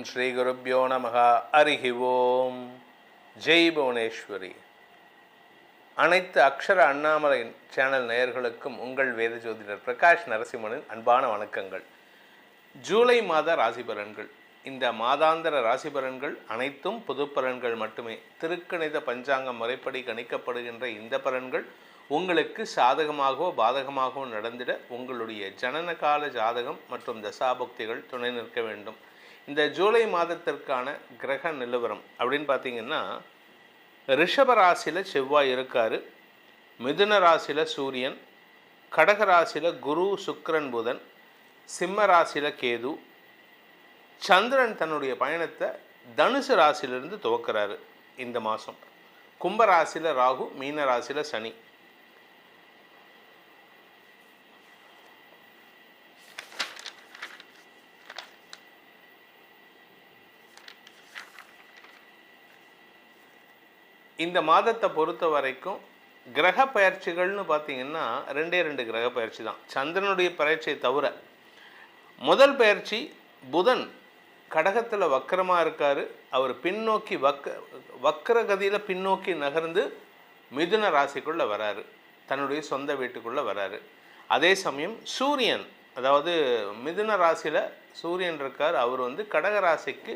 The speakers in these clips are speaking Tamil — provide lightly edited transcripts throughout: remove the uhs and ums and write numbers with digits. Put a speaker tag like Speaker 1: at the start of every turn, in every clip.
Speaker 1: ஸ்ரீ குருப்யோ நமஹ. ஹரிஹி ஓம். ஜெய் புவனேஸ்வரி. அனைத்து அக்ஷர அண்ணாமலை சேனல் நேயர்களுக்கும் உங்கள் வேத ஜோதிடர் பிரகாஷ் நரசிம்மனின் அன்பான வணக்கங்கள். ஜூலை மாத ராசி பலன்கள். இந்த மாதாந்திர ராசி பலன்கள் அனைத்தும் பொது பலன்கள் மட்டுமே. திருக்கணித பஞ்சாங்கம் முறைப்படி கணிக்கப்படுகின்ற இந்த பலன்கள் உங்களுக்கு சாதகமாகவோ பாதகமாகவோ நடந்திட உங்களுடைய ஜனன கால ஜாதகம் மற்றும் தசாபுக்திகள் துணை நிற்க வேண்டும். இந்த ஜூலை மாதத்திற்கான கிரக நிலவரம் அப்படின்னு பார்த்தீங்கன்னா, ரிஷப ராசியில் செவ்வாய் இருக்கார், மிதுன ராசியில் சூரியன், கடக ராசியில் குரு சுக்கிரன் புதன், சிம்ம ராசியில் கேது, சந்திரன் தன்னுடைய பயணத்தை தனுசு ராசியிலிருந்து துவக்கிறாரு இந்த மாதம். கும்ப ராசியில் ராகு, மீன ராசியில் சனி. இந்த மாதத்தை பொறுத்த வரைக்கும் கிரக பயிற்சிகள்னு பார்த்தீங்கன்னா ரெண்டு கிரக பயிற்சி தான். சந்திரனுடைய பயிற்சியை தவிர முதல் பயிற்சி புதன் கடகத்தில் வக்கரமாக இருக்கார். அவர் பின்னோக்கி வக்கரகதியில் பின்னோக்கி நகர்ந்து மிதுன ராசிக்குள்ளே வராரு, தன்னுடைய சொந்த வீட்டுக்குள்ளே வராரு. அதே சமயம் சூரியன், அதாவது மிதுன ராசியில் சூரியன் இருக்கார், அவர் கடக ராசிக்கு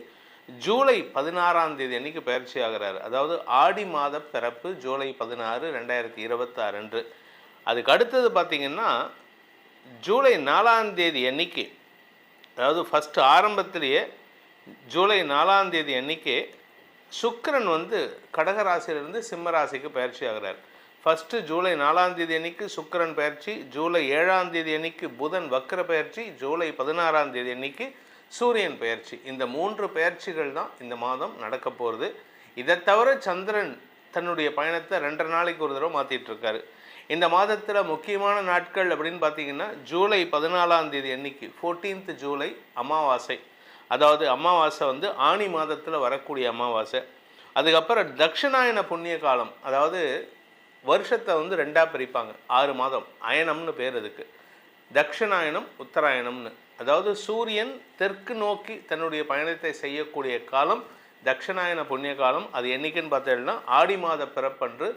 Speaker 1: ஜூலை 16ஆம் தேதி அன்றைக்கி பயிற்சி ஆகிறார். அதாவது ஆடி மாத பிறப்பு ஜூலை 16, 2026 அன்று. அதுக்கு அடுத்தது பார்த்திங்கன்னா ஜூலை 4ஆம் தேதி அன்றைக்கி, அதாவது ஃபஸ்ட்டு ஆரம்பத்திலேயே ஜூலை 4ஆம் தேதி அன்றைக்கி சுக்கிரன் கடக ராசியிலிருந்து சிம்ம ராசிக்கு பயிற்சி ஆகிறார். ஃபஸ்ட்டு ஜூலை 4ஆம் தேதி அன்றைக்கி சுக்கிரன் பயிற்சி, ஜூலை 7ஆம் தேதி அன்றைக்கி புதன் வக்கர பயிற்சி, ஜூலை 16ஆம் தேதி அன்றைக்கி சூரியன் பயிற்சி. இந்த 3 பயிற்சிகள் தான் இந்த மாதம் நடக்க போகிறது. இதை தவிர சந்திரன் தன்னுடைய பயணத்தை 2 நாளைக்கு ஒரு தடவை மாற்றிட்டுருக்காரு. இந்த மாதத்தில் முக்கியமான நாட்கள் அப்படின்னு பார்த்தீங்கன்னா, ஜூலை 14ஆம் தேதி அன்னைக்கு 14th ஜூலை அமாவாசை. அதாவது அமாவாசை ஆனி மாதத்தில் வரக்கூடிய அமாவாசை. அதுக்கப்புறம் தட்சிணாயன புண்ணிய காலம், அதாவது வருஷத்தை 2ஆக பிரிப்பாங்க. 6 மாதம், அயனம்னு பேர் அதுக்கு. தட்சிணாயனம், உத்தராயணம்னு. அதாவது சூரியன் தெற்கு நோக்கி தன்னுடைய பயணத்தை செய்யக்கூடிய காலம் தட்சிணாயன புண்ணிய காலம். அது என்றைக்குன்னு பார்த்தீங்கன்னா ஆடி மாத பிறப்பன்று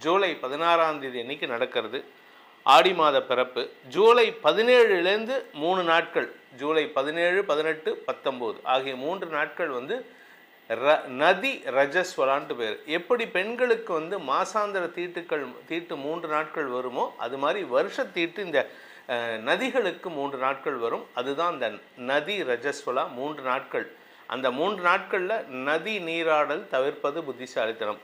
Speaker 1: ஜூலை 16ஆம் தேதி அன்றைக்கி நடக்கிறது. ஆடி மாத பிறப்பு ஜூலை 17லேருந்து 3 நாட்கள், ஜூலை 17, 18, 19 ஆகிய 3 நாட்கள் நதி ரஜஸ்வலான்ட்டு பேர். எப்படி பெண்களுக்கு மாசாந்திர தீட்டு 3 நாட்கள் வருமோ, அது மாதிரி வருஷ தீட்டு இந்த நதிகளுக்கு 3 நாட்கள் வரும். அதுதான் அந்த நதி ரஜஸ்வலா 3 நாட்கள். அந்த 3 நாட்களில் நதி நீராடல் தவிர்ப்பது புத்திசாலித்தனம்.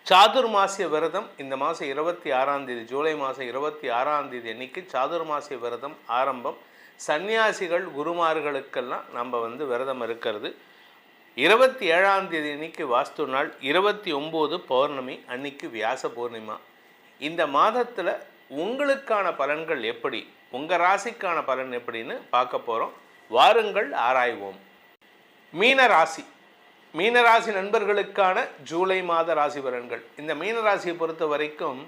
Speaker 1: சாதுர்மாசிய விரதம் இந்த மாதம் 26ஆம் தேதி, ஜூலை மாதம் 26ஆம் தேதி அன்னைக்கு சாதுர்மாசிய விரதம் ஆரம்பம். சன்னியாசிகள் குருமார்களுக்கெல்லாம் நம்ம விரதம் இருக்கிறது. 27ஆம் தேதி அன்னைக்கு வாஸ்து நாள், 29 பௌர்ணமி அன்னைக்கு வியாச பூர்ணிமா. இந்த மாதத்தில் உங்களுக்கான பலன்கள் எப்படி, உங்கள் ராசிக்கான பலன் எப்படின்னு பார்க்க போகிறோம். வாருங்கள் ஆராய்வோம். மீனராசி. மீனராசி நண்பர்களுக்கான ஜூலை மாத ராசி பலன்கள். இந்த மீனராசியை பொறுத்த வரைக்கும்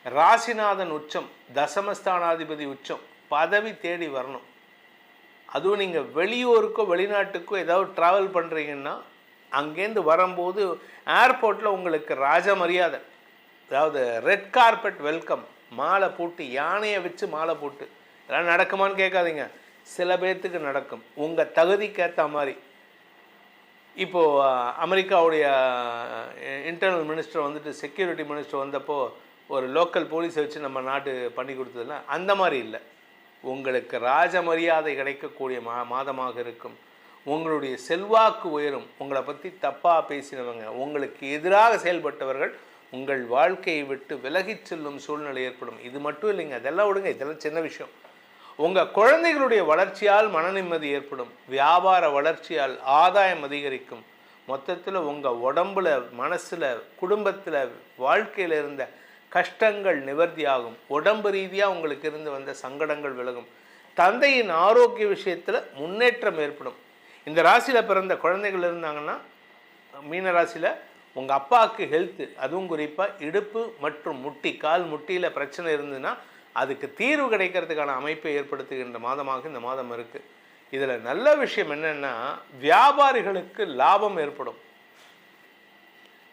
Speaker 1: ராசிநாதன் உச்சம், தசமஸ்தானாதிபதி உச்சம், பதவி தேடி வரணும். அதுவும் நீங்கள் வெளியூருக்கோ வெளிநாட்டுக்கோ ஏதாவது ட்ராவல் பண்ணுறீங்கன்னா அங்கேருந்து வரும்போது ஏர்போர்ட்டில் உங்களுக்கு ராஜ மரியாதை, அதாவது ரெட் கார்பெட் வெல்கம், மாலை போட்டு, யானையை வச்சு மாலை போட்டு. இதெல்லாம் நடக்குமான்னு கேட்காதீங்க, சில பேர்த்துக்கு நடக்கும், உங்கள் தகுதிக்கேற்ற மாதிரி. இப்போது அமெரிக்காவுடைய இன்டர்னல் மினிஸ்டர் செக்யூரிட்டி மினிஸ்டர் வந்தப்போ ஒரு லோக்கல் போலீஸை வச்சு நம்ம நாட்டு பண்ணி கொடுத்ததில்ல, அந்த மாதிரி இல்லை. உங்களுக்கு ராஜ மரியாதை கிடைக்கக்கூடிய மாதமாக இருக்கும். உங்களுடைய செல்வாக்கு உயரும். உங்களை பற்றி தப்பாக பேசினவங்க, உங்களுக்கு எதிராக செயல்பட்டவர்கள் உங்கள் வாழ்க்கையை விட்டு விலகிச் செல்லும் சூழ்நிலை ஏற்படும். இது மட்டும் இல்லைங்க, அதெல்லாம் விடுங்க, இதெல்லாம் சின்ன விஷயம். உங்கள் குழந்தைகளுடைய வளர்ச்சியால் மன நிம்மதி ஏற்படும். வியாபார வளர்ச்சியால் ஆதாயம் அதிகரிக்கும். மொத்தத்தில் உங்கள் உடம்புல, மனசில், குடும்பத்தில், வாழ்க்கையில் இருந்த கஷ்டங்கள் நிவர்த்தியாகும். உடம்பு ரீதியாக உங்களுக்கு இருந்து வந்த சங்கடங்கள் விலகும். தந்தையின் ஆரோக்கிய விஷயத்தில் முன்னேற்றம் ஏற்படும். இந்த ராசியில் பிறந்த குழந்தைகள் இருந்தாங்கன்னா, மீன ராசியில் உங்கள் அப்பாவுக்கு ஹெல்த்து, அதுவும் குறிப்பாக இடுப்பு மற்றும் முட்டி, கால் முட்டியில் பிரச்சனை இருந்ததுன்னா அதுக்கு தீர்வு கிடைக்கிறதுக்கான அமைப்பை ஏற்படுத்துகின்ற மாதமாக இந்த மாதம் இருக்குது. இதில் நல்ல விஷயம் என்னென்னா வியாபாரிகளுக்கு லாபம் ஏற்படும்.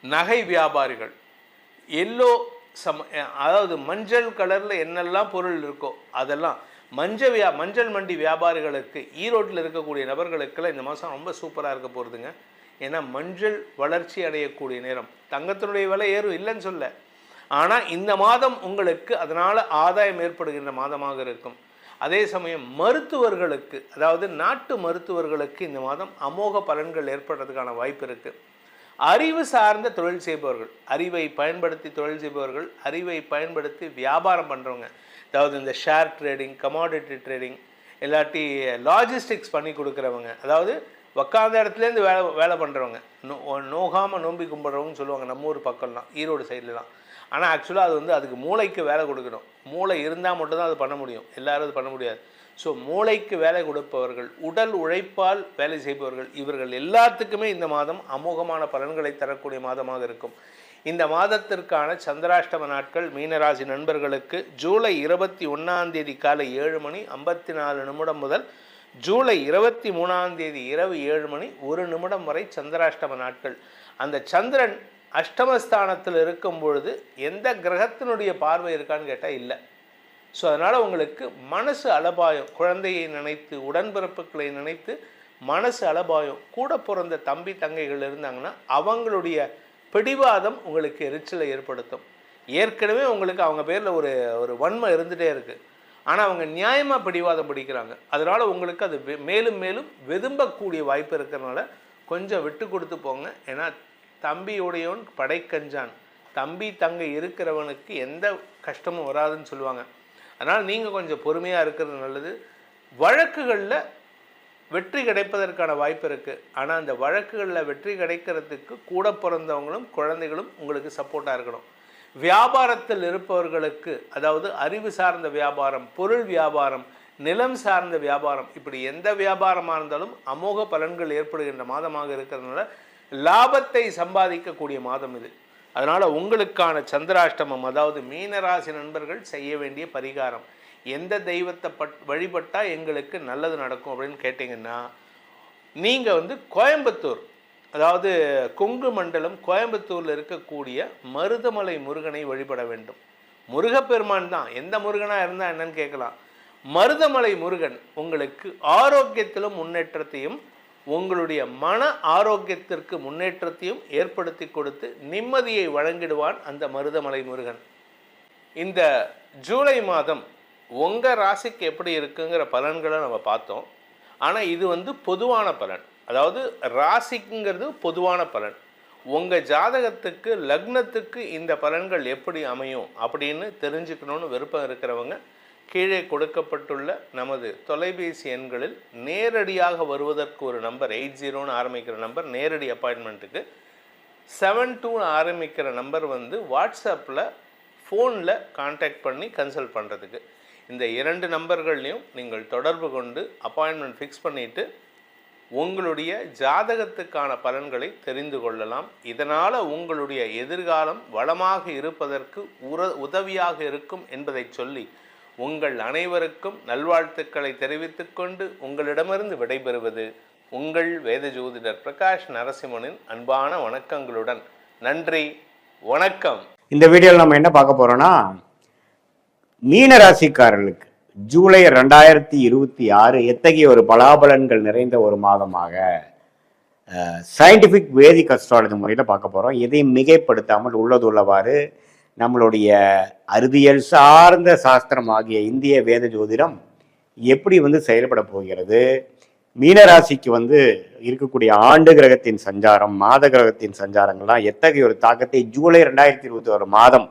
Speaker 1: நகை வியாபாரிகள், எல்லோ அதாவது மஞ்சள் கலரில் என்னெல்லாம் பொருள் இருக்கோ அதெல்லாம் மஞ்சள் மண்டி வியாபாரிகளுக்கு, ஈரோட்டில் இருக்கக்கூடிய நபர்களுக்கெல்லாம் இந்த மாதம் ரொம்ப சூப்பராக இருக்க போகிறதுங்க. ஏன்னா மஞ்சள் வளர்ச்சி அடையக்கூடிய நேரம். தங்கத்தினுடைய விலை ஏறும் இல்லைன்னு சொல்ல, ஆனால் இந்த மாதம் உங்களுக்கு அதனால் ஆதாயம் ஏற்படுகின்ற மாதமாக இருக்கும். அதே சமயம் மருத்துவர்களுக்கு, அதாவது நாட்டு மருத்துவர்களுக்கு இந்த மாதம் அமோக பலன்கள் ஏற்படுறதுக்கான வாய்ப்பு இருக்குது. அறிவு சார்ந்த தொழில் செய்பவர்கள், அறிவை பயன்படுத்தி தொழில் செய்பவர்கள், அறிவை பயன்படுத்தி வியாபாரம் பண்ணுறவங்க, அதாவது இந்த ஷேர் ட்ரேடிங், கமாடிட்டி ட்ரேடிங், இல்லாட்டி லாஜிஸ்டிக்ஸ் பண்ணி கொடுக்குறவங்க, அதாவது உக்காந்த இடத்துலேருந்து வேலை பண்ணுறவங்க, நோகாமல் நோம்பி கும்பிட்றவங்கன்னு சொல்லுவாங்க நம்ம ஊர் பக்கம்லாம், ஈரோடு சைட்லலாம். ஆனால் ஆக்சுவலாக அது அதுக்கு மூளைக்கு வேலை கொடுக்கணும். மூளை இருந்தால் மட்டும்தான் அது பண்ண முடியும், எல்லோரும் அது பண்ண முடியாது. ஸோ மூளைக்கு வேலை கொடுப்பவர்கள், உடல் உழைப்பால் வேலை செய்பவர்கள், இவர்கள் எல்லாத்துக்குமே இந்த மாதம் அமோகமான பலன்களை தரக்கூடிய மாதமாக இருக்கும். இந்த மாதத்திற்கான சந்திராஷ்டம நாட்கள் மீனராசி நண்பர்களுக்கு ஜூலை 21 காலை 7:54 முதல் ஜூலை 23 இரவு 7:01 வரை சந்திராஷ்டம நாட்கள். அந்த சந்திரன் அஷ்டமஸ்தானத்தில் இருக்கும் பொழுது எந்த கிரகத்தினுடைய பார்வை இருக்கான்னு கேட்டால் இல்லை. ஸோ அதனால் உங்களுக்கு மனசு அலபாயம், குழந்தையை நினைத்து, உடன்பிறப்புகளை நினைத்து மனசு அலபாயம். கூட பிறந்த தம்பி தங்கைகள் இருந்தாங்கன்னா அவங்களுடைய பிடிவாதம் உங்களுக்கு எரிச்சலை ஏற்படுத்தும். ஏற்கனவே உங்களுக்கு அவங்க பேரில் ஒரு வன்மை இருந்துகிட்டே இருக்குது, ஆனால் அவங்க நியாயமாக பிடிவாதம் பிடிக்கிறாங்க. அதனால் உங்களுக்கு அது மேலும் மேலும் வெதும்பக்கூடிய வாய்ப்பு இருக்கிறதுனால கொஞ்சம் விட்டு கொடுத்து போங்க. ஏன்னா தம்பியுடையவன் படைக்கஞ்சான், தம்பி தங்கை இருக்கிறவனுக்கு எந்த கஷ்டமும் வராதுன்னு சொல்லுவாங்க. அதனால் நீங்கள் கொஞ்சம் பொறுமையாக இருக்கிறது நல்லது. வழக்குகளில் வெற்றி கிடைப்பதற்கான வாய்ப்பு இருக்குது. ஆனால் அந்த வழக்குகளில் வெற்றி கிடைக்கிறதுக்கு கூட பிறந்தவங்களும் குழந்தைகளும் உங்களுக்கு சப்போர்ட்டாக இருக்கணும். வியாபாரத்தில் இருப்பவர்களுக்கு, அதாவது அறிவு சார்ந்த வியாபாரம், பொருள் வியாபாரம், நிலம் சார்ந்த வியாபாரம், இப்படி எந்த வியாபாரமாக இருந்தாலும் அமோக பலன்கள் ஏற்படுகின்ற மாதமாக இருக்கிறதுனால லாபத்தை சம்பாதிக்கக்கூடிய மாதம் இது. அதனால் உங்களுக்கான சந்திராஷ்டமம், அதாவது மீனராசி நண்பர்கள் செய்ய வேண்டிய பரிகாரம், எந்த தெய்வத்தை வழிபட்டால் எங்களுக்கு நல்லது நடக்கும் அப்படின்னு கேட்டிங்கன்னா, நீங்கள் கோயம்புத்தூர், அதாவது கொங்கு மண்டலம் கோயம்புத்தூரில் இருக்கக்கூடிய மருதமலை முருகனை வழிபட வேண்டும். முருகப்பெருமான் தான், எந்த முருகனாக இருந்தால் என்னன்னு கேட்கலாம். மருதமலை முருகன் உங்களுக்கு ஆரோக்கியத்திலும் முன்னேற்றத்தையும், உங்களுடைய மன ஆரோக்கியத்திற்கு முன்னேற்றத்தையும் ஏற்படுத்தி கொடுத்து நிம்மதியை வழங்கிடுவான் அந்த மருதமலை முருகன். இந்த ஜூலை மாதம் உங்கள் ராசிக்கு எப்படி இருக்குங்கிற பலன்களை நம்ம பார்த்தோம். ஆனால் இது பொதுவான பலன், அதாவது ராசிக்குங்கிறது பொதுவான பலன். உங்கள் ஜாதகத்துக்கு, லக்னத்துக்கு இந்த பலன்கள் எப்படி அமையும் அப்படின்னு தெரிஞ்சுக்கணுன்னு விருப்பம் இருக்கிறவங்க கீழே கொடுக்கப்பட்டுள்ள நமது தொலைபேசி எண்களில் நேரடியாக வருவதற்கு ஒரு நம்பர் 80 ஆரம்பிக்கிற நம்பர், நேரடி அப்பாயின்மெண்ட்டுக்கு 72 ஆரம்பிக்கிற நம்பர் வாட்ஸ்அப்பில் ஃபோனில் கான்டாக்ட் பண்ணி கன்சல்ட் பண்ணுறதுக்கு. இந்த 2 நம்பர்கள்லையும் நீங்கள் தொடர்பு கொண்டு அப்பாயின்மெண்ட் ஃபிக்ஸ் பண்ணிவிட்டு உங்களுடைய ஜாதகத்துக்கான பலன்களை தெரிந்து கொள்ளலாம். இதனால் உங்களுடைய எதிர்காலம் வளமாக இருப்பதற்கு உதவியாக இருக்கும் என்பதை சொல்லி உங்கள் அனைவருக்கும் நல்வாழ்த்துக்களை தெரிவித்துக்கொண்டு உங்களிடமிருந்து விடைபெறுவது உங்கள் வேத ஜோதிடர் பிரகாஷ் நரசிம்மனின் அன்பான வணக்கங்களுடன். நன்றி, வணக்கம்.
Speaker 2: இந்த வீடியோவில் நம்ம என்ன பார்க்க போறோம்னா, மீன ராசிக்காரர்களுக்கு ஜூலை 2026 எத்தகைய ஒரு பலாபலன்கள் நிறைந்த ஒரு மாதமாக சயின்டிஃபிக் வேதிக் அஸ்ட்ராலஜி முறையில் பார்க்க போகிறோம். எதையும் மிகைப்படுத்தாமல் உள்ளது உள்ளவாறு நம்மளுடைய அறிவியல் சார்ந்த சாஸ்திரம் ஆகிய இந்திய வேத ஜோதிடம் எப்படி செயல்பட போகிறது, மீனராசிக்கு இருக்கக்கூடிய ஆண்டு கிரகத்தின் சஞ்சாரம், மாத கிரகத்தின் சஞ்சாரங்கள்லாம் எத்தகைய ஒரு தாக்கத்தை ஜூலை 2021 மாதம்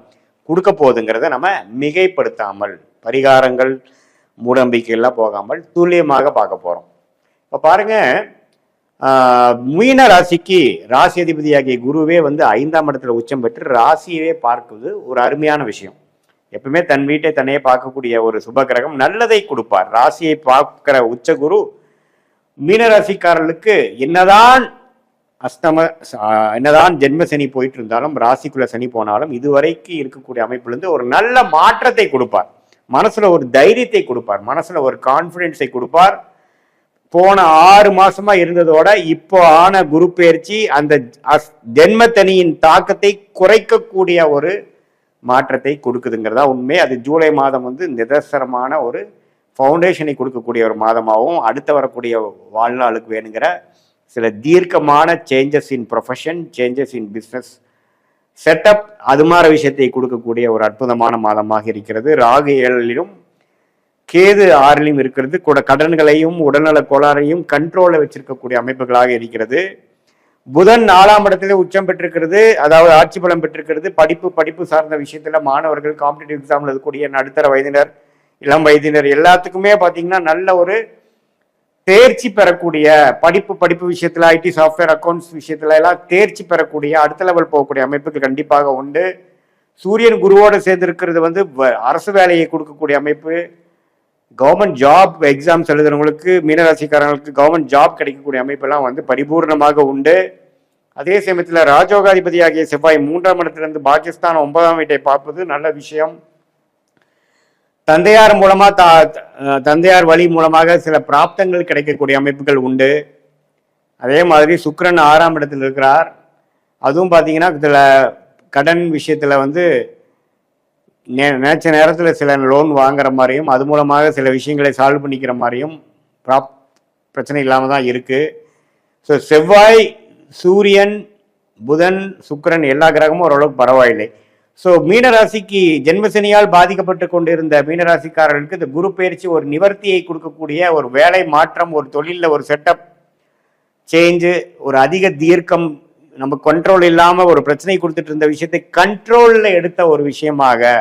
Speaker 2: கொடுக்க போகுதுங்கிறத நம்ம மிகைப்படுத்தாமல், பரிகாரங்கள் மூடநம்பிக்கையெல்லாம் போகாமல் துல்லியமாக பார்க்க போகிறோம். இப்போ பாருங்க, மீன ராசிக்கு ராசி அதிபதியாகிய குருவே 5ஆம் இடத்துல உச்சம் பெற்று ராசியவே பார்க்குவது ஒரு அருமையான விஷயம். எப்பவுமே தன் வீட்டை தன்னையே பார்க்கக்கூடிய ஒரு சுப கிரகம் நல்லதை கொடுப்பார். ராசியை பார்க்கிற உச்ச குரு மீனராசிக்காரர்களுக்கு என்னதான் ஜென்ம சனி போயிட்டு இருந்தாலும், ராசிக்குள்ள சனி போனாலும், இதுவரைக்கும் இருக்கக்கூடிய அமைப்புலேருந்து ஒரு நல்ல மாற்றத்தை கொடுப்பார். மனசுல ஒரு தைரியத்தை கொடுப்பார், மனசுல ஒரு கான்பிடன்ஸை கொடுப்பார். போன 6 மாசமா இருந்ததோட இப்போ ஆன குரு பெயர்ச்சி அந்த ஜென்மத்தனியின் தாக்கத்தை குறைக்கக்கூடிய ஒரு மாற்றத்தை கொடுக்குதுங்கிறதா உண்மை. அது ஜூலை மாதம் வந்து நிதர்சனமான ஒரு ஃபவுண்டேஷனை கொடுக்கக்கூடிய ஒரு மாதமாகவும் அடுத்து வரக்கூடிய வாழ்நாளுக்கு வேணுங்கிற சில தீர்க்கமான changes in profession, changes in business setup, அது மாதிரி விஷயத்தை கொடுக்கக்கூடிய ஒரு அற்புதமான மாதமாக இருக்கிறது. ராகு 7லும் கேது 6லும் இருக்கிறது கூட கடன்களையும் உடல்நல கோளாறையும் கண்ட்ரோலில் வச்சிருக்கக்கூடிய அமைப்புகளாக இருக்கிறது. புதன் 4ஆம் இடத்துல உச்சம் பெற்றிருக்கிறது, அதாவது ஆட்சி பலம் பெற்றிருக்கிறது. படிப்பு சார்ந்த விஷயத்துல மாணவர்கள் காம்படிட்டிவ் எக்ஸாம்ல இருக்கக்கூடிய நடுத்தர வயதினர், இளம் வயதினர் எல்லாத்துக்குமே பார்த்தீங்கன்னா நல்ல ஒரு தேர்ச்சி பெறக்கூடிய படிப்பு விஷயத்துல, ஐடி சாஃப்ட்வேர் அக்கௌண்ட்ஸ் விஷயத்துல எல்லாம் தேர்ச்சி பெறக்கூடிய அடுத்த லெவல் போகக்கூடிய அமைப்புகள் கண்டிப்பாக உண்டு. சூரியன் குருவோடு சேர்ந்து இருக்கிறது வந்து அரசு வேலையை கொடுக்கக்கூடிய அமைப்பு. கவர்மெண்ட் ஜாப் எக்ஸாம்ஸ் எழுதுறவங்களுக்கு, மீனராசிக்காரங்களுக்கு கவர்மெண்ட் ஜாப் கிடைக்கக்கூடிய அமைப்பெல்லாம் வந்து பரிபூர்ணமாக உண்டு. அதே சமயத்தில் ராஜோகாதிபதி ஆகிய செவ்வாய் 3ஆம் இடத்திலிருந்து பாகிஸ்தான் 9ஆம் வீட்டை பார்ப்பது நல்ல விஷயம். தந்தையார் மூலமா தந்தையார் வழி மூலமாக சில பிராப்தங்கள் கிடைக்கக்கூடிய அமைப்புகள் உண்டு. அதே மாதிரி சுக்கிரன் 6ஆம் இடத்தில் இருக்கிறார். அதுவும் பார்த்தீங்கன்னா இதில் கடன் விஷயத்தில் வந்து நினைச்ச நேரத்தில் சில லோன் வாங்குற மாதிரியும் அது மூலமாக சில விஷயங்களை சால்வ் பண்ணிக்கிற மாதிரியும் பிரச்சனை இல்லாமல் தான் இருக்குது. ஸோ செவ்வாய், சூரியன், புதன், சுக்கிரன் எல்லா கிரகமும் ஓரளவுக்கு பரவாயில்லை. ஸோ மீனராசிக்கு ஜென்மசனியால் பாதிக்கப்பட்டு கொண்டிருந்த மீனராசிக்காரர்களுக்கு இந்த குரு பயிற்சி ஒரு நிவர்த்தியை கொடுக்கக்கூடிய ஒரு வேலை மாற்றம், ஒரு தொழிலில் ஒரு செட்டப் சேஞ்சு, ஒரு அதிக தீர்க்கம், நம்ம கண்ட்ரோல் இல்லாமல் ஒரு பிரச்சனை கொடுத்துட்டு இருந்த விஷயத்தை கண்ட்ரோலில் எடுத்த ஒரு விஷயமாக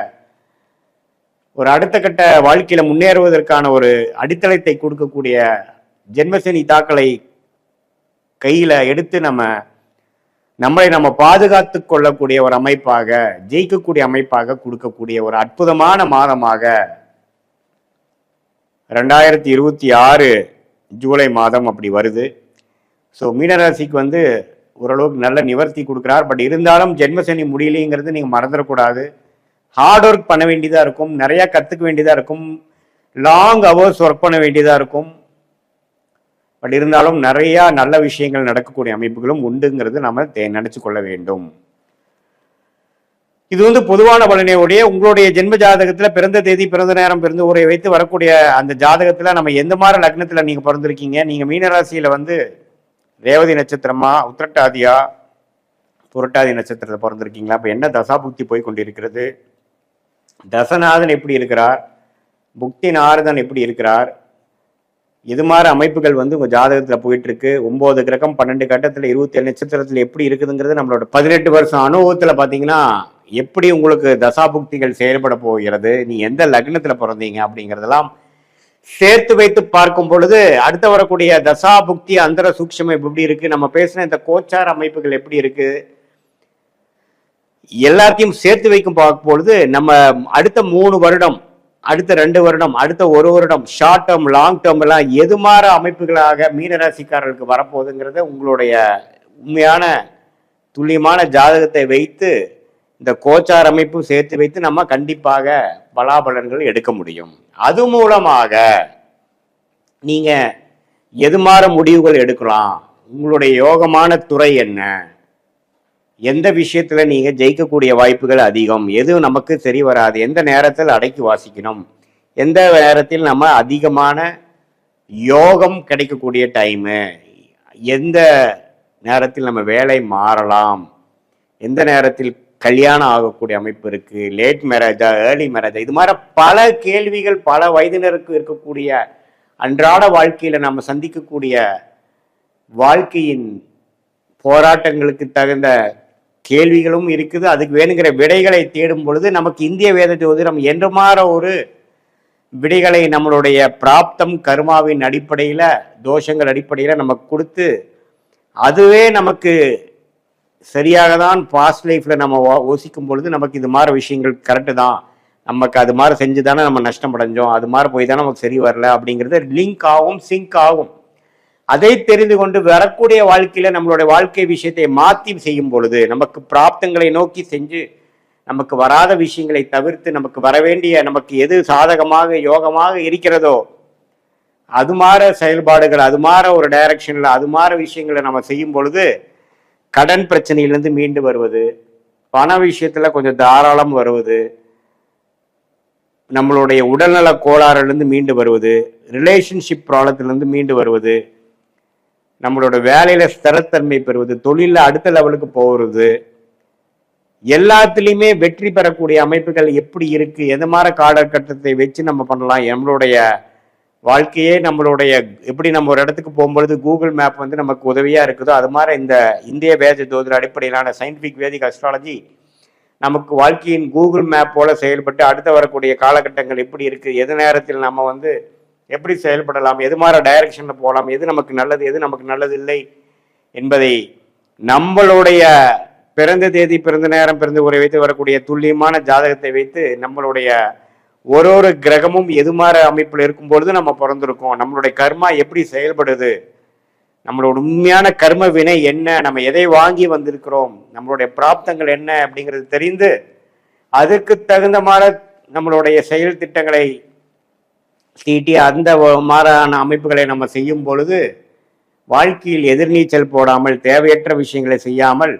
Speaker 2: ஒரு அடுத்த கட்ட வாழ்க்கையில் முன்னேறுவதற்கான ஒரு அடித்தளத்தை கொடுக்கக்கூடிய ஜென்மசனி தாக்கலை கையில் எடுத்து நம்மளை நம்ம பாதுகாத்து கொள்ளக்கூடிய ஒரு அமைப்பாக, ஜெயிக்கக்கூடிய அமைப்பாக கொடுக்கக்கூடிய ஒரு அற்புதமான மாதமாக 2026 ஜூலை மாதம் அப்படி வருது. ஸோ மீனராசிக்கு வந்து ஓரளவுக்கு நல்ல நிவர்த்தி கொடுக்குறார். பட் இருந்தாலும் ஜென்மசனி முடியலைங்கிறது நீங்கள் மறந்துடக்கூடாது. ஹார்ட் ஒர்க் பண்ண வேண்டியதாக இருக்கும், நிறையா கற்றுக்க வேண்டியதாக இருக்கும், லாங் ஹவர்ஸ் ஒர்க் பண்ண வேண்டியதாக இருக்கும். பட் இருந்தாலும் நிறையா நல்ல விஷயங்கள் நடக்கக்கூடிய அமைப்புகளும் உண்டுங்கிறது நம்ம நினைச்சு கொள்ள வேண்டும். இது வந்து பொதுவான பலனையுடைய உங்களுடைய ஜென்ம ஜாதகத்துல பிறந்த தேதி, பிறந்த நேரம், பிறந்த ஊரை வைத்து வரக்கூடிய அந்த ஜாதகத்துல நம்ம எந்த மாதிரி லக்னத்துல நீங்க பிறந்திருக்கீங்க, நீங்க மீனராசியில வந்து ரேவதி நட்சத்திரமா, உத்திரட்டாதியா, புரட்டாதி நட்சத்திரத்தை பிறந்திருக்கீங்களா, இப்ப என்ன தசாபுக்தி போய் கொண்டிருக்கிறது, தசநாதன் எப்படி இருக்கிறார், புக்தி நாரதன் எப்படி இருக்கிறார், இது மாதிரி அமைப்புகள் வந்து உங்க ஜாதகத்துல போயிட்டு இருக்கு. 9 கிரகம் 12 கட்டத்துல 27 நட்சத்திரத்துல எப்படி இருக்குதுங்கிறது நம்மளோட 18 வருஷம் அனுபவத்துல பாத்தீங்கன்னா எப்படி உங்களுக்கு தசாபுக்திகள் செயல்பட போகிறது, நீ எந்த லக்னத்துல பிறந்தீங்க அப்படிங்கிறதெல்லாம் சேர்த்து வைத்து பார்க்கும் பொழுது அடுத்த வரக்கூடிய தசாபுக்தி அந்தர சூக்ஷ்மம் எப்படி இருக்கு, நம்ம பேசின இந்த கோச்சார அமைப்புகள் எப்படி இருக்கு, எல்லாத்தையும் சேர்த்து வைக்கும் பார்க்கும் பொழுது நம்ம அடுத்த 3 வருடம், அடுத்த 2 வருடம், அடுத்த 1 வருடம், ஷார்ட் டேர்ம், லாங் டேர்ம் எல்லாம் எது மாதிரி அமைப்புகளாக மீனராசிக்காரர்களுக்கு வரப்போகுதுங்கிறத உங்களுடைய உண்மையான துல்லியமான ஜாதகத்தை வைத்து இந்த கோச்சார் அமைப்பும் சேர்த்து வைத்து நம்ம கண்டிப்பாக பலாபலன்கள் எடுக்க முடியும். அது மூலமாக நீங்க எது மாதிரி முடிவுகள் எடுக்கலாம், உங்களுடைய யோகமான துறை என்ன, எந்த விஷயத்துல நீங்க ஜெயிக்கக்கூடிய வாய்ப்புகள் அதிகம், எது நமக்கு சரி வராது, எந்த நேரத்தில் அடக்கி வாசிக்கணும், எந்த நேரத்தில் நம்ம அதிகமான யோகம் கிடைக்கக்கூடிய டைமு, எந்த நேரத்தில் நம்ம வேலை மாறலாம், எந்த நேரத்தில் கல்யாணம் ஆகக்கூடிய அமைப்பு இருக்கு, லேட் மேரேஜா, ஏர்லி மேரேஜா, இது மாதிரி பல கேள்விகள் பல வயதினருக்கு இருக்கக்கூடிய அன்றாட வாழ்க்கையில நம்ம சந்திக்கக்கூடிய வாழ்க்கையின் போராட்டங்களுக்கு தகுந்த கேள்விகளும் இருக்குது. அதுக்கு வேணுங்கிற விடைகளை தேடும் பொழுது நமக்கு இந்திய வேத ஜோதிடம் என்று மாற ஒரு விடைகளை நம்மளுடைய பிராப்தம் கர்மாவின் அடிப்படையில, தோஷங்கள் அடிப்படையில நமக்கு கொடுத்து அதுவே நமக்கு சரியாக தான் பாஸ்ட் லைஃப்ல நம்ம யோசிக்கும் பொழுது நமக்கு இது மாதிரி விஷயங்கள் கரெக்டு தான், நமக்கு அது மாதிரி செஞ்சு தானே நம்ம நஷ்டம் அடைஞ்சோம், அது மாதிரி போய் தானே நமக்கு சரி வரல அப்படிங்கிறது லிங்க் ஆகும், சிங்க் ஆகும். அதை தெரிந்து கொண்டு வரக்கூடிய வாழ்க்கையில நம்மளுடைய வாழ்க்கை விஷயத்தை மாற்றி செய்யும் பொழுது நமக்கு பிராப்தங்களை நோக்கி செஞ்சு நமக்கு வராத விஷயங்களை தவிர்த்து நமக்கு வர வேண்டிய, நமக்கு எது சாதகமாக யோகமாக இருக்கிறதோ அது மாதிரி செயல்பாடுகள், அது மாதிரி ஒரு டைரக்ஷனில் அது மாதிரி விஷயங்களை நம்ம செய்யும் பொழுது கடன் பிரச்சனையிலேருந்து மீண்டு வருவது, பண விஷயத்தில் கொஞ்சம் தாராளம் வருவது, நம்மளுடைய உடல்நல கோளாறுலேருந்து மீண்டு வருவது, ரிலேஷன்ஷிப் ப்ராப்ளத்திலேருந்து மீண்டு வருவது, நம்மளோட வேலையில் ஸ்திரத்தன்மை பெறுவது, தொழிலில் அடுத்த லெவலுக்கு போகிறது, எல்லாத்துலேயுமே வெற்றி பெறக்கூடிய அமைப்புகள் எப்படி இருக்குது, எது மாதிரி காலகட்டத்தை வச்சு நம்ம பண்ணலாம், நம்மளுடைய வாழ்க்கையே நம்மளுடைய எப்படி நம்ம ஒரு இடத்துக்கு போகும்பொழுது கூகுள் மேப் வந்து நமக்கு உதவியாக இருக்குதோ அது மாதிரி இந்த இந்திய வேத ஜோதிட அடிப்படையிலான சயின்டிஃபிக் வேதிக் அஸ்ட்ராலஜி நமக்கு வாழ்க்கையின் கூகுள் மேப் போல செயல்பட்டு அடுத்த வரக்கூடிய காலகட்டங்கள் எப்படி இருக்குது, எது நேரத்தில் நம்ம வந்து எப்படி செயல்படலாம், எது மாதிரி டைரக்ஷனில் போகலாம், எது நமக்கு நல்லது, எது நமக்கு நல்லது இல்லை என்பதை நம்மளுடைய பிறந்த தேதி, பிறந்த நேரம், பிறந்த உரை வைத்து வரக்கூடிய துல்லியமான ஜாதகத்தை வைத்து நம்மளுடைய ஒரு கிரகமும் எது மாதிரி அமைப்பில் இருக்கும் பொழுது நம்ம பிறந்திருக்கோம், நம்மளுடைய கர்மா எப்படி செயல்படுது, நம்மளோட உண்மையான கர்ம வினை என்ன, நம்ம எதை வாங்கி வந்திருக்கிறோம், நம்மளுடைய பிராப்தங்கள் என்ன அப்படிங்கிறது தெரிந்து அதுக்கு தகுந்த மாதிரி நம்மளுடைய செயல் திட்டங்களை தீட்டி அந்த மாறான அமைப்புகளை நம்ம செய்யும் பொழுது வாழ்க்கையில் எதிர்நீச்சல் போடாமல் தேவையற்ற விஷயங்களை செய்யாமல்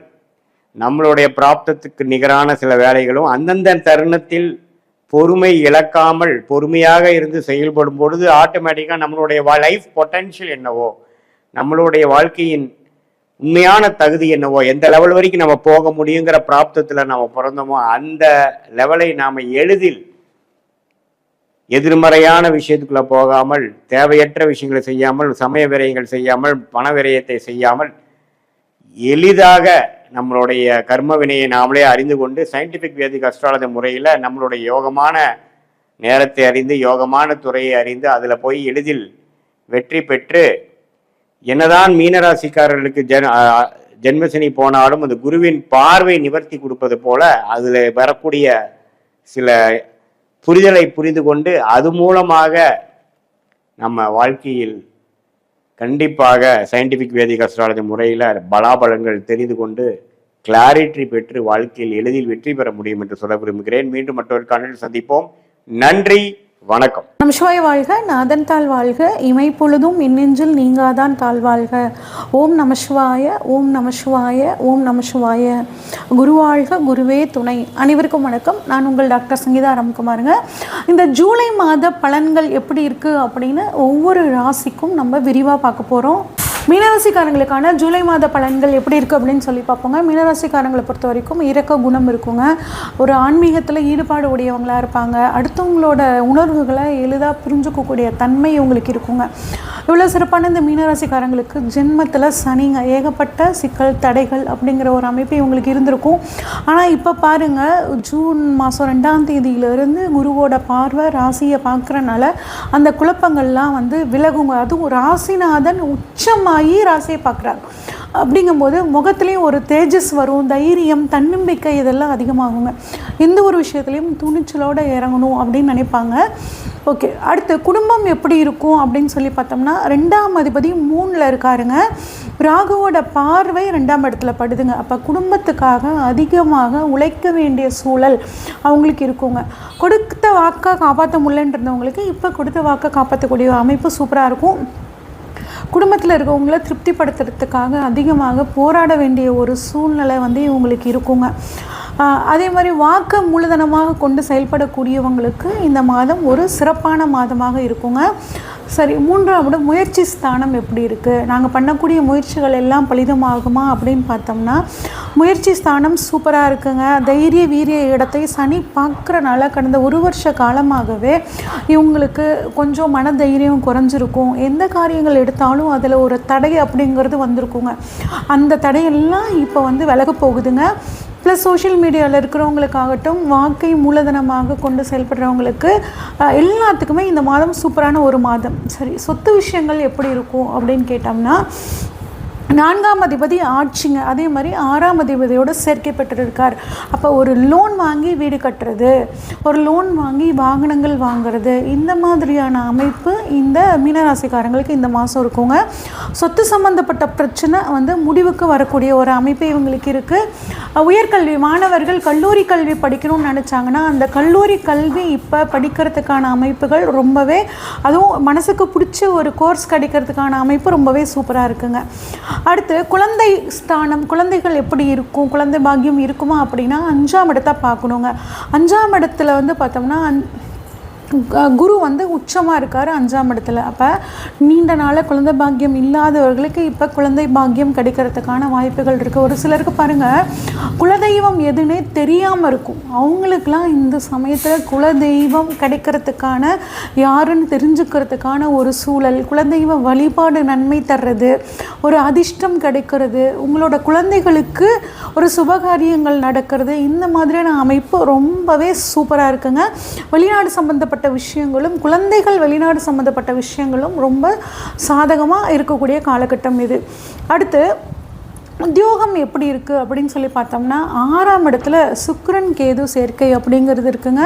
Speaker 2: நம்மளுடைய பிராப்தத்துக்கு நிகரான சில வேலைகளும் அந்தந்த தருணத்தில் பொறுமை இழக்காமல் பொறுமையாக இருந்து செயல்படும் பொழுது ஆட்டோமேட்டிக்காக நம்மளுடைய லைஃப் பொட்டன்ஷியல் என்னவோ, நம்மளுடைய வாழ்க்கையின் உண்மையான தகுதி என்னவோ, எந்த லெவல் வரைக்கும் நம்ம போக முடியுங்கிற பிராப்தத்தில் நம்ம பிறந்தோமோ அந்த லெவலை நாம் எளிதில் எதிர்மறையான விஷயத்துக்குள்ளே போகாமல், தேவையற்ற விஷயங்களை செய்யாமல், சமய விரயங்கள் செய்யாமல், பண விரயத்தை செய்யாமல் எளிதாக நம்மளுடைய கர்ம வினையை நாமளே அறிந்து கொண்டு சயின்டிஃபிக் வேதிக் அஸ்ட்ராலஜி முறையில் நம்மளுடைய யோகமான நேரத்தை அறிந்து யோகமான துறையை அறிந்து அதில் போய் எளிதில் வெற்றி பெற்று என்னதான் மீனராசிக்காரர்களுக்கு ஜென்மசனி போனாலும் அந்த குருவின் பார்வை நிவர்த்தி கொடுப்பது போல அதில் வரக்கூடிய சில புரிதலை புரிந்து கொண்டு அது மூலமாக நம்ம வாழ்க்கையில் கண்டிப்பாக சயின்டிஃபிக் வேதிக் அஸ்ட்ராலஜி முறையில் பலாபலங்கள் தெரிந்து கொண்டு கிளாரிட்டி பெற்று வாழ்க்கையில் எளிதில் வெற்றி பெற முடியும் என்று சொல்ல விரும்புகிறேன். மீண்டும் மற்றொரு காணொளியில் சந்திப்போம். நன்றி, வணக்கம்.
Speaker 3: நமசிவாய வாழ்க, நாதன் தாழ் வாழ்க, இமைப்பொழுதும் இன்னெஞ்சில் நீங்காதான் தாழ்வாழ்க. ஓம் நமசிவாய, ஓம் நமசிவாய, ஓம் நமசிவாய. குருவாழ்க, குருவே துணை. அனைவருக்கும் வணக்கம். நான் உங்கள் டாக்டர் சங்கீதா ராம்குமாருங்க. இந்த ஜூலை மாத பலன்கள் எப்படி இருக்குது அப்படின்னு ஒவ்வொரு ராசிக்கும் நம்ம விரிவாக பார்க்க போகிறோம். மீனராசிக்காரங்களுக்கான ஜூலை மாத பலன்கள் எப்படி இருக்குது அப்படின்னு சொல்லி பார்ப்போங்க. மீனராசிக்காரங்களை பொறுத்த வரைக்கும் இரக்க குணம் இருக்குங்க. ஒரு ஆன்மீகத்தில் ஈடுபாடு உடையவங்களாக இருப்பாங்க. அடுத்தவங்களோட உணர்வுகளை எளிதாக புரிஞ்சுக்கக்கூடிய தன்மை இவங்களுக்கு இருக்குங்க. இவ்வளோ சிறப்பான இந்த மீனராசிக்காரங்களுக்கு ஜென்மத்தில் சனிங்க ஏகப்பட்ட சிக்கல் தடைகள் அப்படிங்கிற ஒரு அமைப்பு இவங்களுக்கு இருந்திருக்கும். ஆனால் இப்போ பாருங்கள், ஜூன் மாதம் 2ஆம் தேதியிலிருந்து குருவோட பார்வை ராசியை பார்க்குறனால அந்த குழப்பங்கள்லாம் வந்து விலகுங்க. அதுவும் ராசிநாதன் உச்சமாகி ராசியை பார்க்குறாரு அப்படிங்கும்போது முகத்துலேயும் ஒரு தேஜஸ் வரும், தைரியம், தன்னம்பிக்கை இதெல்லாம் அதிகமாகுங்க. எந்த ஒரு விஷயத்துலையும் துணிச்சலோடு இறங்கணும் அப்படின்னு நினைப்பாங்க. ஓகே, அடுத்து குடும்பம் எப்படி இருக்கும் அப்படின்னு சொல்லி பார்த்தோம்னா 2ஆம் அதிபதி 3ல் இருக்காருங்க. ராகுவோட பார்வை 2ஆம் இடத்துல படுதுங்க. அப்போ குடும்பத்துக்காக அதிகமாக உழைக்க வேண்டிய சூழல் அவங்களுக்கு இருக்குங்க. கொடுத்த வாக்கை காப்பாற்ற முடியலன்றவங்களுக்கு இப்போ கொடுத்த வாக்கை காப்பாற்றக்கூடிய அமைப்பு சூப்பராக இருக்கும். குடும்பத்தில் இருக்கவங்கள திருப்திப்படுத்துறதுக்காக அதிகமாக போராட வேண்டிய ஒரு சூழ்நிலை வந்து இவங்களுக்கு இருக்குங்க. அதே மாதிரி வாக்கு மூலதனமாக கொண்டு செயல்படக்கூடியவங்களுக்கு இந்த மாதம் ஒரு சிறப்பான மாதமாக இருக்குங்க. சரி, 3ஆவது முயற்சி ஸ்தானம் எப்படி இருக்குது, நாங்கள் பண்ணக்கூடிய முயற்சிகள் எல்லாம் பலிதமாகுமா அப்படின்னு பார்த்தோம்னா முயற்சி ஸ்தானம் சூப்பராக இருக்குங்க. தைரிய வீரிய இடத்தை சனி பார்க்குறனால கடந்த 1 வருஷ காலமாகவே இவங்களுக்கு கொஞ்சம் மன தைரியம் குறைஞ்சிருக்கும். எந்த காரியங்கள் எடுத்தாலும் அதில் ஒரு தடை அப்படிங்கிறது வந்திருக்குங்க. அந்த தடையெல்லாம் இப்போ வந்து விலக போகுதுங்க. ப்ளஸ் சோஷியல் மீடியாவில் இருக்கிறவங்களுக்காகட்டும், வாக்கை மூலதனமாக கொண்டு செயல்படுறவங்களுக்கு எல்லாத்துக்குமே இந்த மாதம் சூப்பரான ஒரு மாதம். சரி, சொத்து விஷயங்கள் எப்படி இருக்கும் அப்படின்னு கேட்டோம்னா 4ஆம் அதிபதி ஆட்சிங்க, அதே மாதிரி 6ஆம் அதிபதியோடு சேர்க்கை பெற்றிருக்கார். அப்போ ஒரு லோன் வாங்கி வீடு கட்டுறது, ஒரு லோன் வாங்கி வாகனங்கள் வாங்குறது, இந்த மாதிரியான அமைப்பு இந்த மீனராசிக்காரங்களுக்கு இந்த மாதம் இருக்குங்க. சொத்து சம்மந்தப்பட்ட பிரச்சனை வந்து முடிவுக்கு வரக்கூடிய ஒரு அமைப்பு இவங்களுக்கு இருக்குது. உயர்கல்வி மாணவர்கள் கல்லூரி கல்வி படிக்கணும்னு நினச்சாங்கன்னா அந்த கல்லூரி கல்வி இப்போ படிக்கிறதுக்கான அமைப்புகள் ரொம்பவே, அதுவும் மனசுக்கு பிடிச்ச ஒரு கோர்ஸ் கிடைக்கிறதுக்கான அமைப்பு ரொம்பவே சூப்பராக இருக்குங்க. அடுத்து குழந்தை ஸ்தானம், குழந்தைகள் எப்படி இருக்கும், குழந்தை பாக்கியம் இருக்குமா அப்படின்னா 5ஆம் இடத்தை பார்க்கணுங்க. 5ஆம் இடத்துல வந்து பார்த்தோம்னா குரு வந்து உச்சமாக இருக்கார் 5ஆம் இடத்துல. அப்போ நீண்ட நாளாக குழந்தை பாக்கியம் இல்லாதவர்களுக்கு இப்போ குழந்தை பாக்கியம் கிடைக்கிறதுக்கான வாய்ப்புகள் இருக்குது. ஒரு சிலருக்கு பாருங்கள் குலதெய்வம் எதுன்னே தெரியாமல் இருக்கும், அவங்களுக்கெல்லாம் இந்த சமயத்தில் குலதெய்வம் கிடைக்கிறதுக்கான யாருன்னு தெரிஞ்சுக்கிறதுக்கான ஒரு சூழல், குலதெய்வ வழிபாடு நன்மை தர்றது, ஒரு அதிர்ஷ்டம் கிடைக்கிறது, உங்களோட குழந்தைகளுக்கு ஒரு சுபகாரியங்கள் நடக்கிறது, இந்த மாதிரியான அமைப்பு ரொம்பவே சூப்பராக இருக்குங்க. வெளிநாடு சம்பந்தப்பட்ட விஷயங்களும், குழந்தைகள் வெளிநாடு சம்பந்தப்பட்ட விஷயங்களும் ரொம்ப சாதகமாக இருக்கக்கூடிய காலகட்டம் இது. அடுத்து உத்தியோகம் எப்படி இருக்குது அப்படின்னு சொல்லி பார்த்தோம்னா 6ஆம் இடத்துல சுக்கிரன் கேது சேர்க்கை அப்படிங்கிறது இருக்குங்க.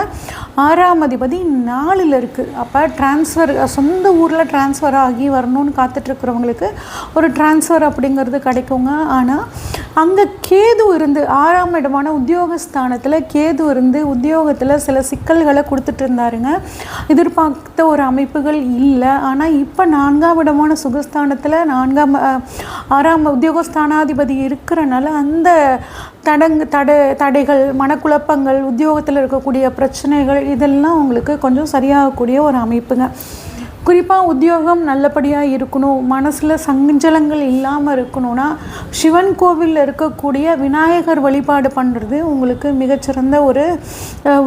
Speaker 3: 6ஆம் அதிபதி 4ல் இருக்குது. அப்போ டிரான்ஸ்ஃபர், சொந்த ஊரில் டிரான்ஸ்ஃபர் ஆகி வரணும்னு காத்துட்ருக்கிறவங்களுக்கு ஒரு டிரான்ஸ்ஃபர் அப்படிங்கிறது கிடைக்குங்க. ஆனால் அங்கே கேது இருந்து 6ஆம் இடமான உத்தியோகஸ்தானத்தில் கேது இருந்து உத்தியோகத்தில் சில சிக்கல்களை கொடுத்துட்டு இருந்தாருங்க. எதிர்பார்த்த ஒரு அமைப்புகள் இல்லை. ஆனால் இப்போ 4ஆம் இடமான சுகஸ்தானத்தில் 6ஆம் உத்தியோகஸ்தானாதிபதி இருக்கிறனால அந்த தடைகள், மனக்குழப்பங்கள், உத்தியோகத்தில் இருக்கக்கூடிய பிரச்சனைகள் இதெல்லாம் உங்களுக்கு கொஞ்சம் சரியாகக்கூடிய ஒரு அமைப்புங்க. குறிப்பாக உத்தியோகம் நல்லபடியாக இருக்கணும், மனசில் சஞ்சலங்கள் இல்லாமல் இருக்கணும்னா சிவன் கோவிலில் இருக்கக்கூடிய விநாயகர் வழிபாடு பண்ணுறது உங்களுக்கு மிகச்சிறந்த ஒரு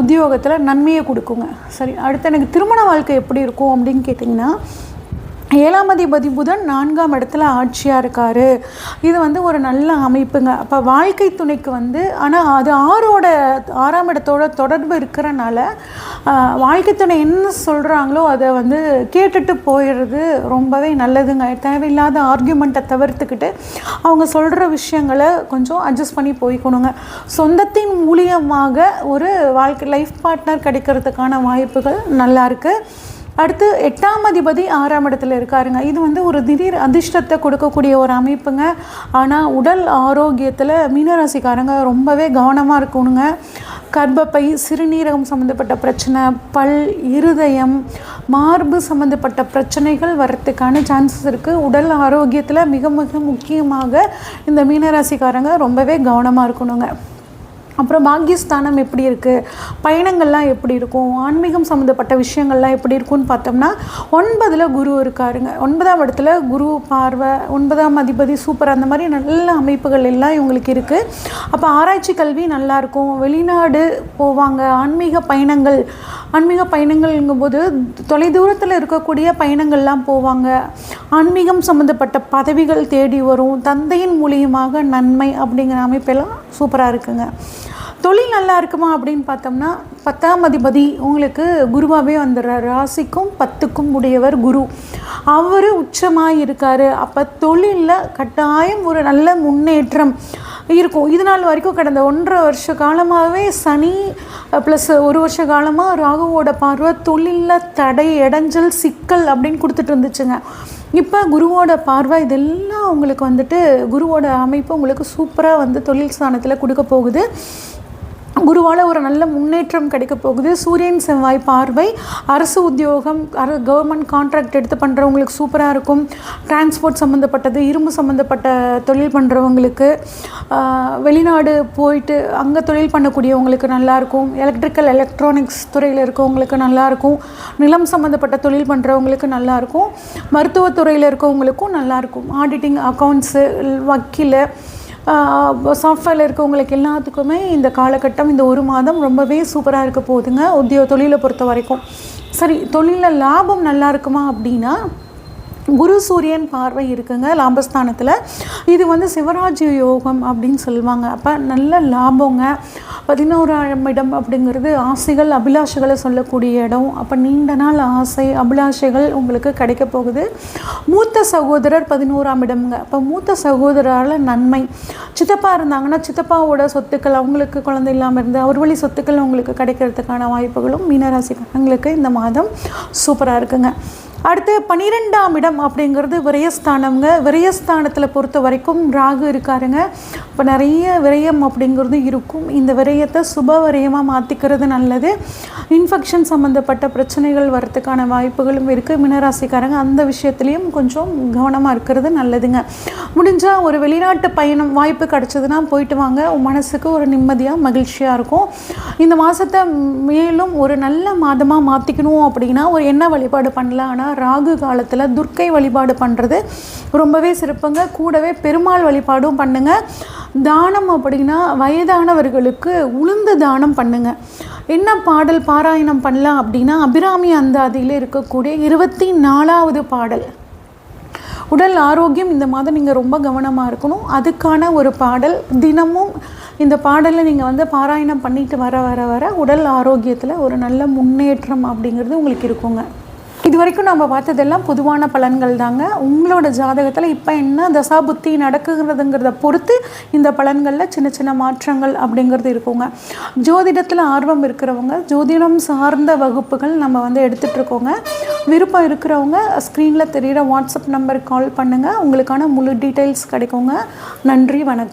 Speaker 3: உத்தியோகத்தில் நன்மையை கொடுக்குங்க. சரி, அடுத்து எனக்கு திருமண வாழ்க்கை எப்படி இருக்கும் அப்படின்னு கேட்டிங்கன்னா 7ஆம் அதிபதி புதன் 4ஆம் இடத்துல ஆட்சியாக இருக்கார். இது வந்து ஒரு நல்ல அமைப்புங்க. அப்போ வாழ்க்கை துணைக்கு வந்து, ஆனால் அது 6ஆம் இடத்தோட தொடர்பு இருக்கிறனால வாழ்க்கை துணை என்ன சொல்கிறாங்களோ அதை வந்து கேட்டுட்டு போயிடுறது ரொம்பவே நல்லதுங்க. தேவையில்லாத ஆர்கியூமெண்ட்டை தவிர்த்துக்கிட்டு அவங்க சொல்கிற விஷயங்களை கொஞ்சம் அட்ஜஸ்ட் பண்ணி போய்க்கணுங்க. சொந்தத்தின் மூலியமாக ஒரு லைஃப் பார்ட்னர் கிடைக்கிறதுக்கான வாய்ப்புகள் நல்லாயிருக்கு. அடுத்து 8ஆம் அதிபதி 6ஆம் இடத்துல இருக்காருங்க. இது வந்து ஒரு திடீர் அதிர்ஷ்டத்தை கொடுக்கக்கூடிய ஒரு அமைப்புங்க. ஆனால் உடல் ஆரோக்கியத்தில் மீனராசிக்காரங்க ரொம்பவே கவனமாக இருக்கணுங்க. கர்ப்பப்பை, சிறுநீரகம் சம்மந்தப்பட்ட பிரச்சனை, பல், இருதயம், மார்பு சம்மந்தப்பட்ட பிரச்சனைகள் வர்றதுக்கான சான்சஸ் இருக்குது. உடல் ஆரோக்கியத்தில் மிக மிக முக்கியமாக இந்த மீனராசிக்காரங்க ரொம்பவே கவனமாக இருக்கணுங்க. அப்புறம் பாக்கியஸ்தானம் எப்படி இருக்குது, பயணங்கள்லாம் எப்படி இருக்கும், ஆன்மீகம் சம்மந்தப்பட்ட விஷயங்கள்லாம் எப்படி இருக்கும்னு பார்த்தோம்னா 9ல் குரு இருக்காருங்க. 9ஆம் இடத்துல குரு பார்வை, 9ஆம் அதிபதி சூப்பர், அந்த மாதிரி நல்ல அமைப்புகள் எல்லாம் இவங்களுக்கு இருக்குது. அப்போ ஆராய்ச்சி கல்வி நல்லாயிருக்கும், வெளிநாடு போவாங்க, ஆன்மீக பயணங்கள்ங்கும்போது தொலைதூரத்தில் இருக்கக்கூடிய பயணங்கள்லாம் போவாங்க, ஆன்மீகம் சம்மந்தப்பட்ட பதவிகள் தேடி வரும், தந்தையின் மூலியமாக நன்மை அப்படிங்கிற அமைப்பெல்லாம் சூப்பராக இருக்குங்க. தொழில் நல்லா இருக்குமா அப்படின்னு பார்த்தோம்னா 10ஆம் அதிபதி உங்களுக்கு குருவாகவே வந்துடுறார். ராசிக்கும் 10க்கும் உடையவர் குரு, அவர் உச்சமாக இருக்கார். அப்போ தொழிலில் கட்டாயம் ஒரு நல்ல முன்னேற்றம் இருக்கும். இது நாள் வரைக்கும் கடந்த 1.5 வருஷ காலமாகவே சனி ப்ளஸ் 1 வருஷ காலமாக ராகுவோட பார்வை தொழிலில் தடை, இடைஞ்சல், சிக்கல் அப்படின்னு கொடுத்துட்டு இருந்துச்சுங்க. இப்போ குருவோட பார்வை இதெல்லாம் உங்களுக்கு வந்துட்டு குருவோட அமைப்பு உங்களுக்கு சூப்பராக வந்து தொழில் ஸ்தானத்தில் கொடுக்க போகுது. குருவால் ஒரு நல்ல முன்னேற்றம் கிடைக்க போகுது. சூரியன் செவ்வாய் பார்வை அரசு உத்தியோகம், கவர்மெண்ட் கான்ட்ராக்ட் எடுத்து பண்ணுறவங்களுக்கு சூப்பராக இருக்கும். டிரான்ஸ்போர்ட் சம்மந்தப்பட்டது, இரும்பு சம்மந்தப்பட்ட தொழில் பண்ணுறவங்களுக்கு, வெளிநாடு போயிட்டு அங்கே தொழில் பண்ணக்கூடியவங்களுக்கு நல்லாயிருக்கும். எலக்ட்ரானிக்ஸ் துறையில் இருக்கவங்களுக்கு நல்லாயிருக்கும். நிலம் சம்மந்தப்பட்ட தொழில் பண்ணுறவங்களுக்கு நல்லாயிருக்கும். மருத்துவத்துறையில் இருக்கவங்களுக்கும் நல்லாயிருக்கும். ஆடிட்டிங், அக்கௌண்ட்ஸு, வக்கீல், சாஃப்ட்வேரில் இருக்கவங்களுக்கு எல்லாத்துக்குமே இந்த காலகட்டம், இந்த 1 மாதம் ரொம்பவே சூப்பராக இருக்க போகுதுங்க தொழிலை பொறுத்த வரைக்கும். சரி, தொழிலில் லாபம் நல்லா இருக்குமா அப்படின்னா குரு சூரியன் பார்வை இருக்குங்க லாபஸ்தானத்தில். இது வந்து சிவராஜ்ய யோகம் அப்படின்னு சொல்லுவாங்க. அப்போ நல்ல லாபங்க. 11ஆம் இடம் அப்படிங்கிறது ஆசைகள் அபிலாஷைகளை சொல்லக்கூடிய இடம். அப்போ நீண்ட நாள் ஆசை அபிலாஷைகள் உங்களுக்கு கிடைக்க போகுது. மூத்த சகோதரர் 11ஆம் இடம்ங்க. அப்போ மூத்த சகோதரால் நன்மை. சித்தப்பா இருந்தாங்கன்னா சித்தப்பாவோட சொத்துக்கள், அவங்களுக்கு குழந்தை இல்லாமல் இருந்து அவர் வழி சொத்துக்கள் உங்களுக்கு கிடைக்கிறதுக்கான வாய்ப்புகளும் மீனராசிக்காரங்களுக்கு இந்த மாதம் சூப்பராக இருக்குங்க. அடுத்து 12ஆம் இடம் அப்படிங்கிறது விரயஸ்தானம்ங்க. விரயஸ்தானத்தில் பொறுத்த வரைக்கும் ராகு இருக்காருங்க. இப்போ நிறைய விரயம் அப்படிங்கிறது இருக்கும். இந்த விரயத்தை சுப விரயமாக மாற்றிக்கிறது நல்லது. இன்ஃபெக்ஷன் சம்மந்தப்பட்ட பிரச்சனைகள் வரத்துக்கான வாய்ப்புகளும் இருக்குது. மீனராசிக்காரங்க அந்த விஷயத்துலேயும் கொஞ்சம் கவனமாக இருக்கிறது நல்லதுங்க. முடிஞ்சால் ஒரு வெளிநாட்டு பயணம் வாய்ப்பு கிடச்சதுன்னா போயிட்டு வாங்க. மனசுக்கு ஒரு நிம்மதியாக மகிழ்ச்சியாக இருக்கும். இந்த மாதத்தை மேலும் ஒரு நல்ல மாதமாக மாற்றிக்கணும் அப்படின்னா ஒரு என்ன வழிபாடு பண்ணலாம்? ஆனால் ராகு காலத்தில் துர்க்கை வழிபாடு பண்ணுறது ரொம்பவே சிறப்புங்க. கூடவே பெருமாள் வழிபாடும் பண்ணுங்க. தானம் அப்படின்னா வயதானவர்களுக்கு உளுந்து தானம் பண்ணுங்க. என்ன பாடல் பாராயணம் பண்ணலாம் அப்படின்னா அபிராமி அந்தாதியில் இருக்கக்கூடிய 24வது பாடல். உடல் ஆரோக்கியம் இந்த மாதம் நீங்கள் ரொம்ப கவனமாக இருக்கணும். அதுக்கான ஒரு பாடல் தினமும் இந்த பாடலை நீங்கள் வந்து பாராயணம் பண்ணிட்டு வர வர வர உடல் ஆரோக்கியத்தில் ஒரு நல்ல முன்னேற்றம் அப்படிங்கிறது உங்களுக்கு இருக்குங்க. இது வரைக்கும் நம்ம பார்த்ததெல்லாம் பொதுவான பலன்கள் தாங்க. உங்களோட ஜாதகத்தில் இப்போ என்ன தசாபுத்தி நடக்குங்கிறதுங்கிறத பொறுத்து இந்த பலன்களில் சின்ன சின்ன மாற்றங்கள் அப்படிங்கிறது இருக்குங்க. ஜோதிடத்தில் ஆர்வம் இருக்கிறவங்க ஜோதிடம் சார்ந்த வகுப்புகள் நம்ம வந்து எடுத்துகிட்ருக்கோங்க. விருப்பம் இருக்கிறவங்க ஸ்க்ரீனில் தெரிகிற வாட்ஸ்அப் நம்பருக்கு கால் பண்ணுங்கள். உங்களுக்கான முழு டீட்டெயில்ஸ் கிடைக்குங்க. நன்றி, வணக்கம்.